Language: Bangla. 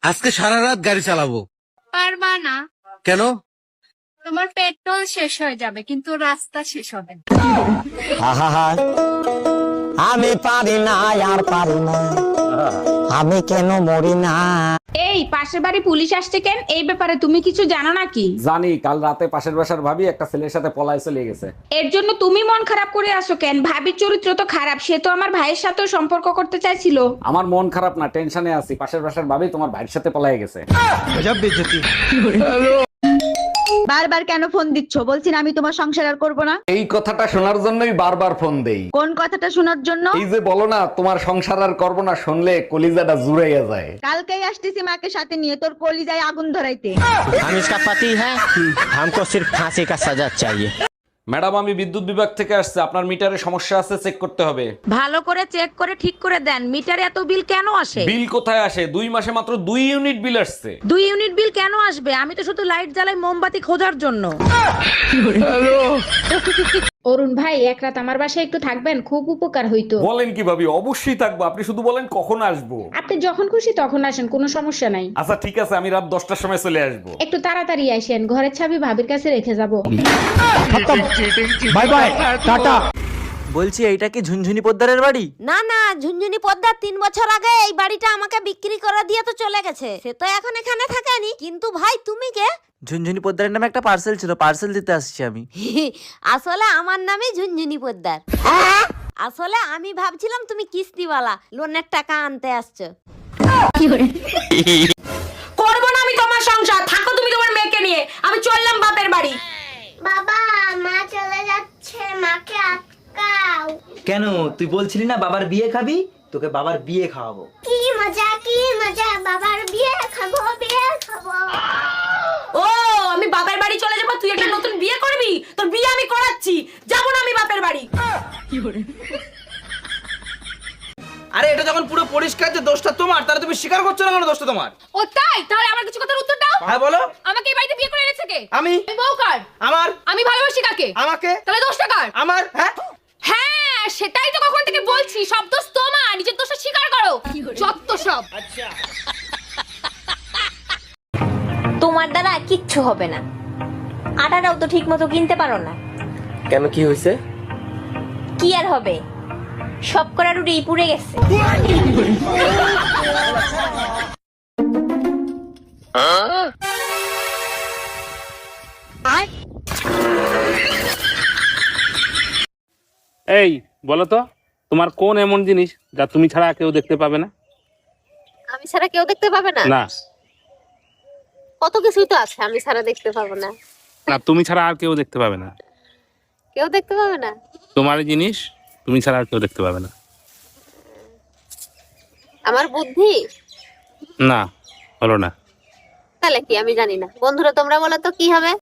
আজকে সারা রাত গাড়ি চালাবো। পারবা না, কেন? তোমার পেট্রোল শেষ হয়ে যাবে কিন্তু রাস্তা শেষ হবে না। আমি পারি না আর পারি না, আমি কেন মরি না। এই পাশের বাড়ি পুলিশ আসছে কেন? এই ব্যাপারে তুমি কিছু জানো নাকি? জানি, কাল রাতে পাশের বাসার ভাবি একটা ছেলের সাথে পলায় চলে গেছে। এর জন্য তুমি মন খারাপ করে আসো কেন? ভাবির চরিত্র তো খারাপ, সে তো আমার ভাইয়ের সাথেও সম্পর্ক করতে চাইছিল। আমার মন খারাপ না, টেনশনে আছি। পাশের বাসার ভাবি তোমার ভাইয়ের সাথে পলায় গেছে। বারবার কেন ফোন দিচ্ছ? বলছি না আমি তোমার সংসার আর করবো না। এই কথাটা শোনার জন্যই বারবার ফোন দেই। কোন কথাটা শোনার জন্য? এই যে বলো না তোমার সংসার আর করবো না, শুনলে কলিজাটা জুড়াইয়া যায়। কালকেই আসতেছি মাকে সাথে নিয়ে তোর কলিজায় আগুন ধরাইতে। हम इसका पति है, हमको सिर्फ फांसी का सजा चाहिए। ম্যাডাম, আমি বিদ্যুৎ বিভাগ থেকে আসছে, আপনার মিটারে সমস্যা আছে, চেক করতে হবে। ভালো করে চেক করে ঠিক করে দেন। মিটারে এত বিল কেন আসে? বিল কোথায় আসে? 2 মাসে মাত্র 2 ইউনিট বিল আসছে। 2 ইউনিট বিল কেন আসবে? আমি তো শুধু লাইট জ্বালাই মোমবাতি খোঁজার জন্য। অরুণ ভাই, এক রাত আমার বাসায় একটু থাকবেন, খুব উপকার হইতো। বলেন কি ভাবি, অবশ্যই থাকবো। আপনি শুধু বলেন কখন আসবো। আপনি যখন খুশি তখন আসেন, কোনো সমস্যা নাই। আচ্ছা ঠিক আছে, আমি রাত 10টার সময় চলে আসবো। একটু তাড়াতাড়ি আসেন, ঘরের চাবি ভাবির কাছে রেখে যাব। Bye bye tata. বলছি এইটা কি ঝুনঝুনি পোদ্দারের বাড়ি? না না, ঝুনঝুনি পদ্মার 3 বছর আগে এই বাড়িটা আমাকে বিক্রি করে দিয়ে তো চলে গেছে। সে তো এখন এখানে থাকেনি। কিন্তু ভাই তুমি কে? ঝুনঝুনি পোদ্দারের নামে একটা পার্সেল ছিল, পার্সেল দিতে আসছি আমি। আসলে আমার নামই ঝুনঝুনি পদ্মার। আসলে আমি ভাবছিলাম তুমি কিস্তিওয়ালা, লোনের টাকা আনতে আসছো। করবো না আমি তোমার সংসার, থাকো তুমি তোমার মেয়েকে নিয়ে। আমি চললাম বাপের বাড়ি। বাবা, মা চলে যাচ্ছে, মাকে আটকাও। কেন, তুই বলছিলি না বাবার বিয়ে খাবি? তোকে বাবার বিয়ে খাওয়াবো। কি মজা, কি মজা, বাবার বিয়ে খাবো, বিয়ে খাবো। ও, আমি বাপের বাড়ি চলে যাবো, তুই একটা নতুন বিয়ে করবি? তোর বিয়ে আমি করাচ্ছি, যাবো না আমি বাপের বাড়ি। আরে এটা যখন পুরো পরিষ্কার যে দোষটা তোমার, তাহলে তুমি স্বীকার করছো না কেন দোষটা তোমার? ও তাই? তাহলে আমার কিছু কথার উত্তর দাও। হ্যাঁ বলো। আমাকে এই বাড়িতে বিয়ে করে এনেছে কে? আমি। বউ কার? আমার। আমি ভালোবাসি কাকে? আমাকে। তাহলে দোষটা কার? আমার। হ্যাঁ হ্যাঁ, সেটাই তো কখন থেকে বলছি, সব দোষ তোমার, নিজের দোষটা স্বীকার করো। যত সব। তোমার দ্বারা কিচ্ছু হবে না। আটাটাও তো ঠিক মতো কিনতে পারো না। কেন, কি হয়েছে? কি আর হবে, সব করা রুটি পুড়ে গেছে। এই বলো তো, তোমার কোন এমন জিনিস যা তুমি ছাড়া কেউ দেখতে পাবে না? আমি ছাড়া কেউ দেখতে পাবে না? না কত কিছুই তো আছে আমি ছাড়া দেখতে পাবো না। না, তুমি ছাড়া আর কেউ দেখতে পাবে না। কেউ দেখতে পাবে না? তোমার জিনিস তুমি ছাড়া আর কেউ দেখতে পাবে না। আমার বুদ্ধি? না, হলো না। তাহলে কি? আমি জানি না। বন্ধুরা তোমরা বলো তো কি হবে?